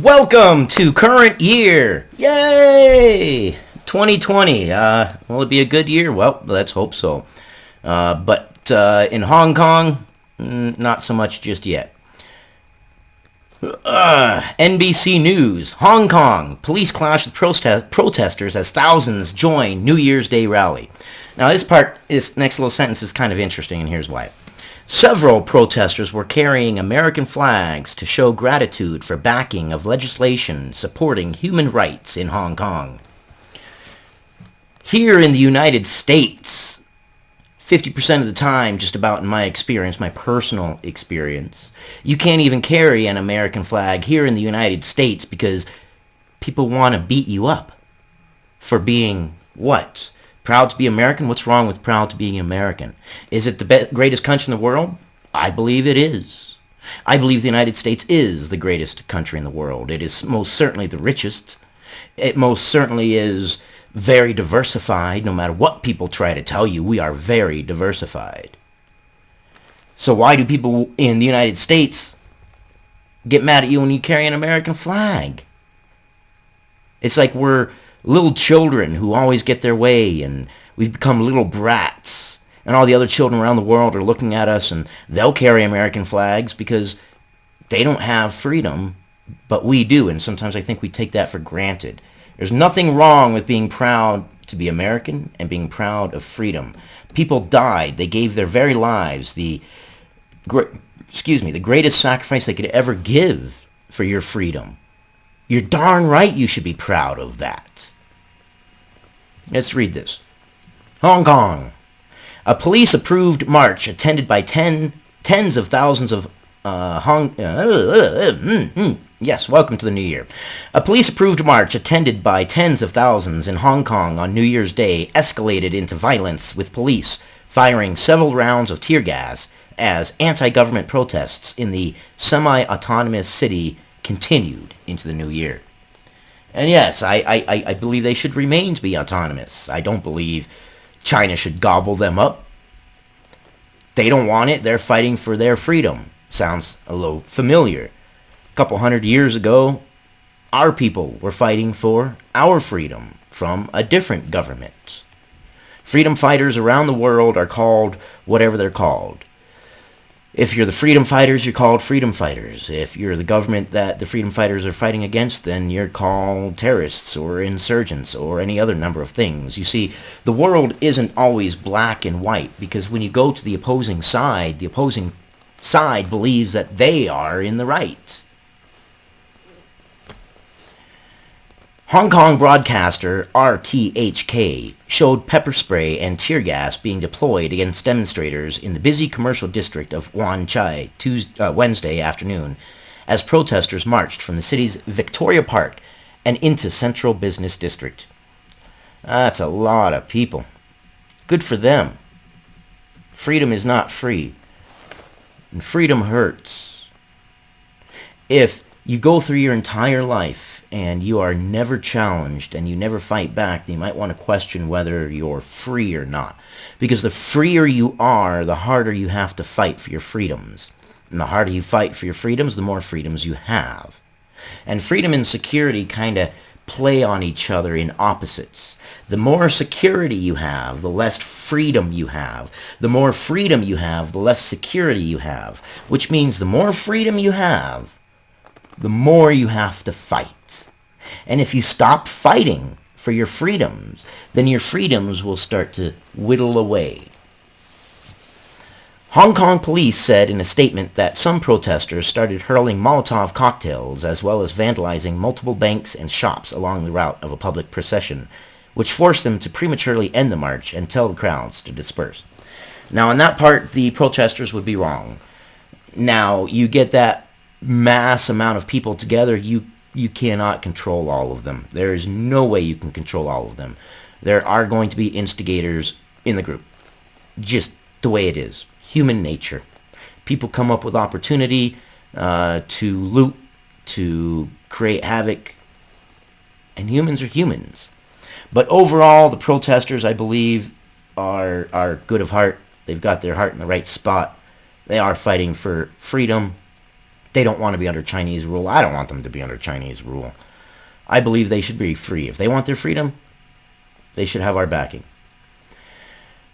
Welcome to current year. Yay! 2020. Will it be a good year? Well, let's hope so. But in Hong Kong, not so much just yet. NBC News. Hong Kong. Police clash with protesters as thousands join New Year's Day rally. Now this next little sentence is kind of interesting, and here's why. Several protesters were carrying American flags to show gratitude for backing of legislation supporting human rights in Hong Kong. Here in the United States, 50% of the time, just about in my experience, my personal experience, you can't even carry an American flag here in the United States because people want to beat you up for being what? Proud to be American? What's wrong with proud to being American? Is it the greatest country in the world? I believe it is. I believe the United States is the greatest country in the world. It is most certainly the richest. It most certainly is very diversified. No matter what people try to tell you, we are very diversified. So why do people in the United States get mad at you when you carry an American flag? It's like we're little children who always get their way, and we've become little brats, and all the other children around the world are looking at us, and they'll carry American flags because they don't have freedom, but we do, and sometimes I think we take that for granted. There's nothing wrong with being proud to be American and being proud of freedom. People died. They gave their very lives, the greatest sacrifice they could ever give for your freedom. You're darn right you should be proud of that. Let's read this. Hong Kong. A police-approved march attended by tens of thousands of Yes, welcome to the new year. A police-approved march attended by tens of thousands in Hong Kong on New Year's Day escalated into violence, with police firing several rounds of tear gas as anti-government protests in the semi-autonomous city continued into the new year. And yes, I believe they should remain to be autonomous. I don't believe China should gobble them up. They don't want it. They're fighting for their freedom. Sounds a little familiar. A couple hundred years ago, our people were fighting for our freedom from a different government. Freedom fighters around the world are called whatever they're called. If you're the freedom fighters, you're called freedom fighters. If you're the government that the freedom fighters are fighting against, then you're called terrorists or insurgents or any other number of things. You see, the world isn't always black and white, because when you go to the opposing side believes that they are in the right. Hong Kong broadcaster RTHK showed pepper spray and tear gas being deployed against demonstrators in the busy commercial district of Wan Chai Wednesday afternoon as protesters marched from the city's Victoria Park and into Central Business District. That's a lot of people. Good for them. Freedom is not free, and freedom hurts. If you go through your entire life and you are never challenged and you never fight back, then you might want to question whether you're free or not. Because the freer you are, the harder you have to fight for your freedoms. And the harder you fight for your freedoms, the more freedoms you have. And freedom and security kind of play on each other in opposites. The more security you have, the less freedom you have. The more freedom you have, the less security you have. Which means the more freedom you have, the more you have to fight. And if you stop fighting for your freedoms, then your freedoms will start to whittle away. Hong Kong police said in a statement that some protesters started hurling Molotov cocktails as well as vandalizing multiple banks and shops along the route of a public procession, which forced them to prematurely end the march and tell the crowds to disperse. Now, in that part, the protesters would be wrong. Now, you get that mass amount of people together, you cannot control all of them. There is no way you can control all of them. There are going to be instigators in the group. Just the way it is. Human nature. People come up with opportunity to loot, to create havoc, and humans are humans. But overall, the protesters, I believe, are good of heart. They've got their heart in the right spot. They are fighting for freedom. They don't want to be under Chinese rule. I don't want them to be under Chinese rule. I believe they should be free. If they want their freedom, they should have our backing.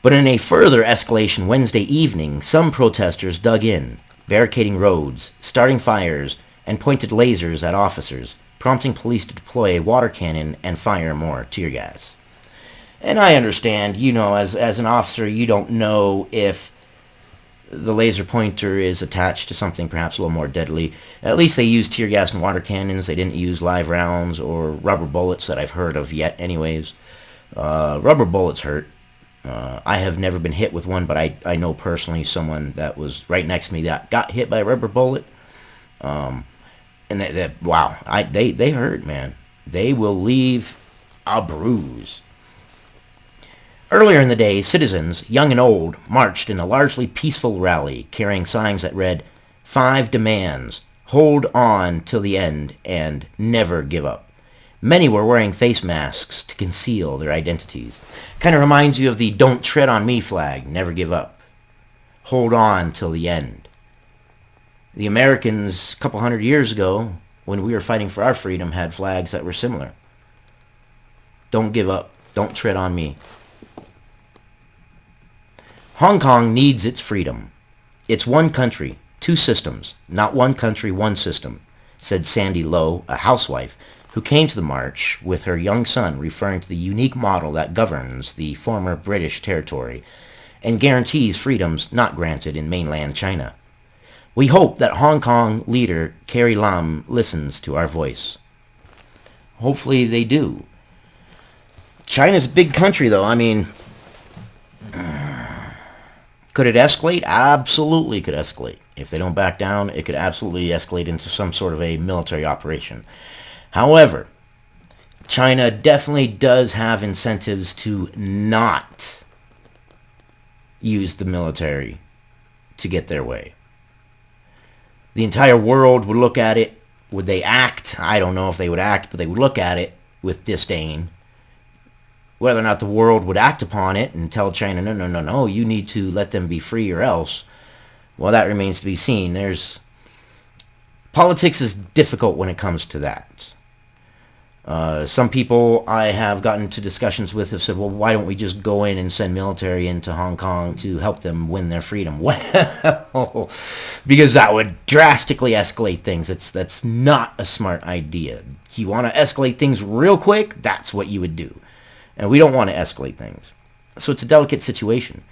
But in a further escalation Wednesday evening, some protesters dug in, barricading roads, starting fires, and pointed lasers at officers, prompting police to deploy a water cannon and fire more tear gas. And I understand, as an officer, you don't know if the laser pointer is attached to something perhaps a little more deadly. At least they used tear gas and water cannons. They didn't use live rounds or rubber bullets that I've heard of yet anyways. Rubber bullets hurt. I have never been hit with one, but I know personally someone that was right next to me that got hit by a rubber bullet. And they hurt, man. They will leave a bruise. Earlier in the day, citizens, young and old, marched in a largely peaceful rally, carrying signs that read, 5 demands, hold on till the end, and never give up. Many were wearing face masks to conceal their identities. Kind of reminds you of the don't tread on me flag, never give up. Hold on till the end. The Americans, a couple hundred years ago, when we were fighting for our freedom, had flags that were similar. Don't give up. Don't tread on me. Hong Kong needs its freedom. It's one country, 2 systems, not one country, one system, said Sandy Lowe, a housewife, who came to the march with her young son, referring to the unique model that governs the former British territory and guarantees freedoms not granted in mainland China. We hope that Hong Kong leader Carrie Lam listens to our voice. Hopefully they do. China's a big country, though. I mean, could it escalate? Absolutely could escalate. If they don't back down, it could absolutely escalate into some sort of a military operation. However, China definitely does have incentives to not use the military to get their way. The entire world would look at it. Would they act? I don't know if they would act, but they would look at it with disdain. Whether or not the world would act upon it and tell China, no, you need to let them be free or else, well, that remains to be seen. Politics is difficult when it comes to that. Some people I have gotten into discussions with have said, well, why don't we just go in and send military into Hong Kong to help them win their freedom? Well, because that would drastically escalate things. That's not a smart idea. You want to escalate things real quick, that's what you would do. And we don't want to escalate things. So it's a delicate situation.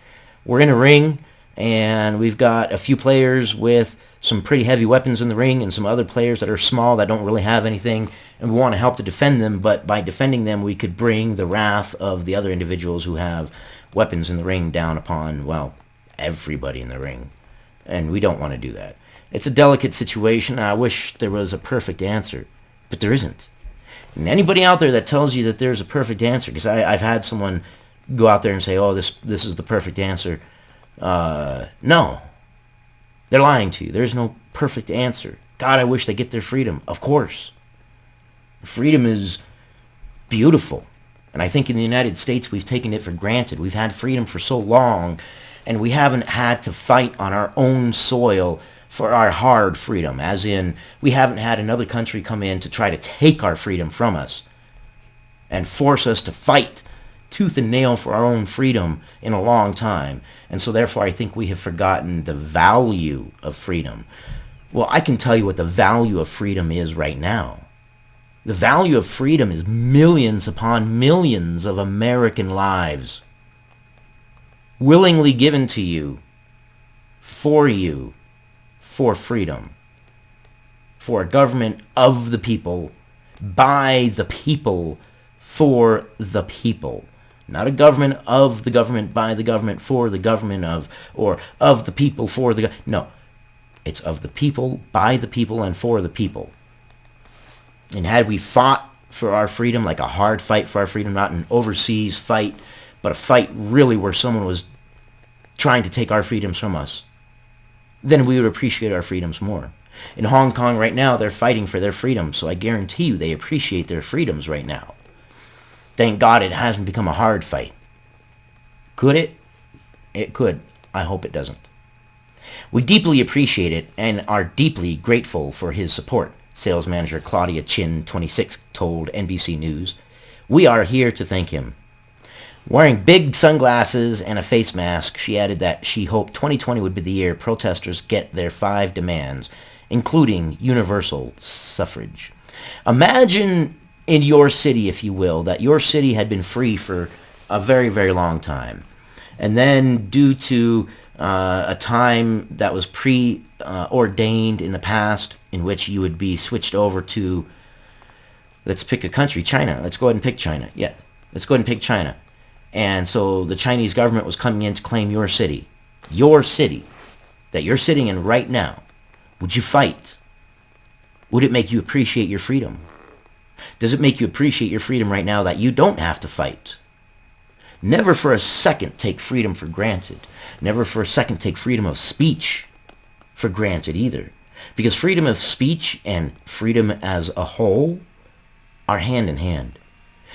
We're in a ring, and we've got a few players with some pretty heavy weapons in the ring and some other players that are small that don't really have anything, and we want to help to defend them, but by defending them, we could bring the wrath of the other individuals who have weapons in the ring down upon, well, everybody in the ring. And we don't want to do that. It's a delicate situation. I wish there was a perfect answer, but there isn't. And anybody out there that tells you that there's a perfect answer, because I've had someone go out there and say, oh, this is the perfect answer. No. They're lying to you. There's no perfect answer. God, I wish they get their freedom. Of course. Freedom is beautiful. And I think in the United States, we've taken it for granted. We've had freedom for so long, and we haven't had to fight on our own soil for our hard freedom, as in we haven't had another country come in to try to take our freedom from us and force us to fight tooth and nail for our own freedom in a long time. And so therefore I think we have forgotten the value of freedom. Well, I can tell you what the value of freedom is right now. The value of freedom is millions upon millions of American lives willingly given to you, for freedom, for a government of the people, by the people, for the people. Not a government of the government, by the government, for the government of, or of the people, for the... No, it's of the people, by the people, and for the people. And had we fought for our freedom, like a hard fight for our freedom, not an overseas fight, but a fight really where someone was trying to take our freedoms from us, then we would appreciate our freedoms more. In Hong Kong right now, they're fighting for their freedom, so I guarantee you they appreciate their freedoms right now. Thank God it hasn't become a hard fight. Could it? It could. I hope it doesn't. We deeply appreciate it and are deeply grateful for his support, sales manager Claudia Chin, 26, told NBC News. We are here to thank him. Wearing big sunglasses and a face mask, she added that she hoped 2020 would be the year protesters get their 5 demands, including universal suffrage. Imagine in your city, if you will, that your city had been free for a very, very long time. And then due to a time that was preordained in the past in which you would be switched over to, let's pick a country, China. Let's go ahead and pick China. Yeah, let's go ahead and pick China. And so the Chinese government was coming in to claim your city that you're sitting in right now. Would you fight? Would it make you appreciate your freedom? Does it make you appreciate your freedom right now that you don't have to fight? Never for a second take freedom for granted. Never for a second take freedom of speech for granted either. Because freedom of speech and freedom as a whole are hand in hand.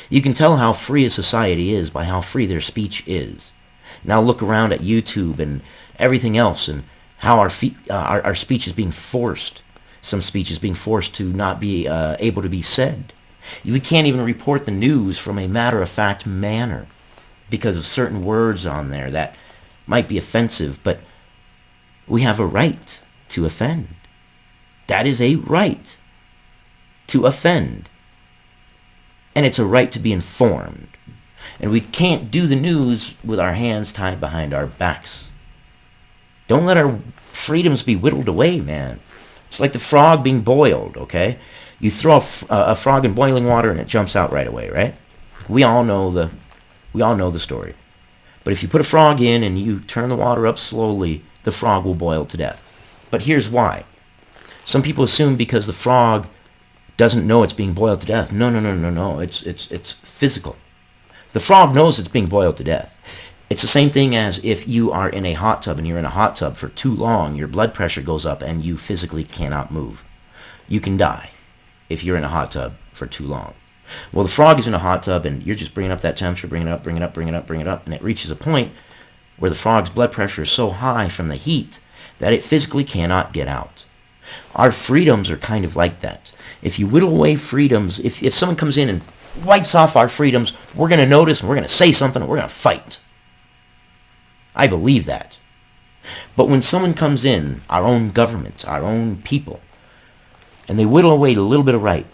You can tell how free a society is by how free their speech is. Now look around at YouTube and everything else and how our speech is being forced. Some speech is being forced to not be able to be said. We can't even report the news from a matter-of-fact manner because of certain words on there that might be offensive, but we have a right to offend. That is a right to offend. And it's a right to be informed. And we can't do the news with our hands tied behind our backs. Don't let our freedoms be whittled away, man. It's like the frog being boiled, okay? You throw a frog in boiling water and it jumps out right away, right? We all know the story. But if you put a frog in and you turn the water up slowly, the frog will boil to death. But here's why. Some people assume because the frog doesn't know it's being boiled to death. No. It's physical. The frog knows it's being boiled to death. It's the same thing as if you are in a hot tub and you're in a hot tub for too long, your blood pressure goes up and you physically cannot move. You can die if you're in a hot tub for too long. Well, the frog is in a hot tub and you're just bringing up that temperature, bring it up, and it reaches a point where the frog's blood pressure is so high from the heat that it physically cannot get out. Our freedoms are kind of like that. If you whittle away freedoms, if someone comes in and wipes off our freedoms, we're going to notice and we're going to say something and we're going to fight. I believe that. But when someone comes in, our own government, our own people, and they whittle away a little bit of right,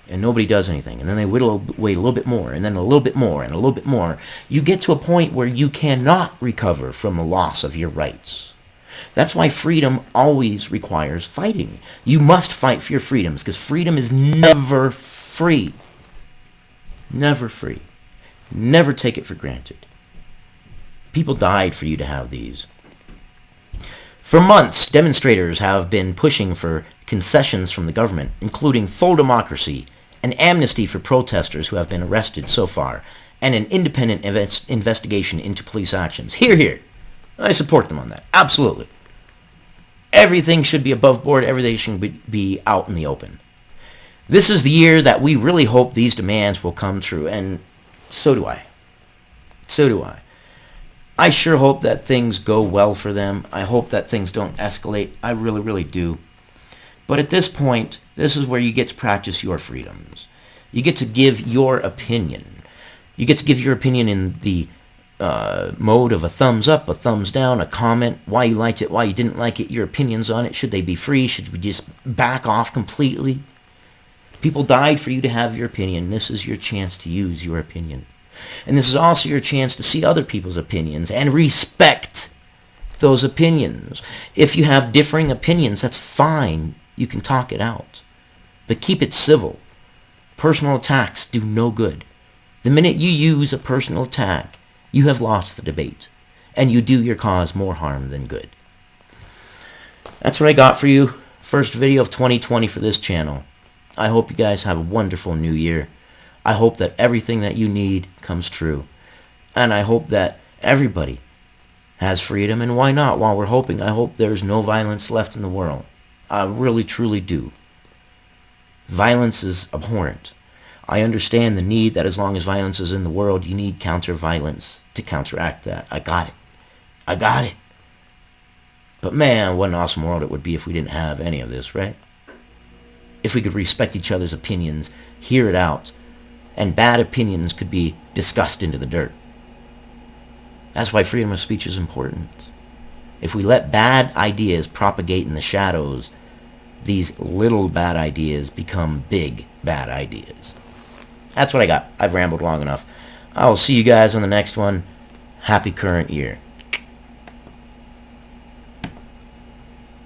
and nobody does anything, and then they whittle away a little bit more, and then a little bit more, and a little bit more, you get to a point where you cannot recover from the loss of your rights. That's why freedom always requires fighting. You must fight for your freedoms, because freedom is never free. Never free. Never take it for granted. People died for you to have these. For months, demonstrators have been pushing for concessions from the government, including full democracy, an amnesty for protesters who have been arrested so far, and an independent investigation into police actions. Hear, hear. I support them on that. Absolutely. Everything should be above board. Everything should be out in the open. This is the year that we really hope these demands will come true, and so do I. So do I. I sure hope that things go well for them. I hope that things don't escalate. I really, really do. But at this point, this is where you get to practice your freedoms. You get to give your opinion. You get to give your opinion in the mode of a thumbs up, a thumbs down, a comment, why you liked it, why you didn't like it, your opinions on it. Should they be free? Should we just back off completely? People died for you to have your opinion. This is your chance to use your opinion. And this is also your chance to see other people's opinions and respect those opinions. If you have differing opinions, that's fine. You can talk it out. But keep it civil. Personal attacks do no good. The minute you use a personal attack, you have lost the debate. And you do your cause more harm than good. That's what I got for you. First video of 2020 for this channel. I hope you guys have a wonderful new year. I hope that everything that you need comes true. And I hope that everybody has freedom. And why not? While we're hoping, I hope there's no violence left in the world. I really, truly do. Violence is abhorrent. I understand the need that as long as violence is in the world, you need counter-violence to counteract that. I got it. I got it. But man, what an awesome world it would be if we didn't have any of this, right? If we could respect each other's opinions, hear it out, and bad opinions could be discussed into the dirt. That's why freedom of speech is important. If we let bad ideas propagate in the shadows, these little bad ideas become big bad ideas. That's what I got. I've rambled long enough. I will see you guys on the next one. Happy current year.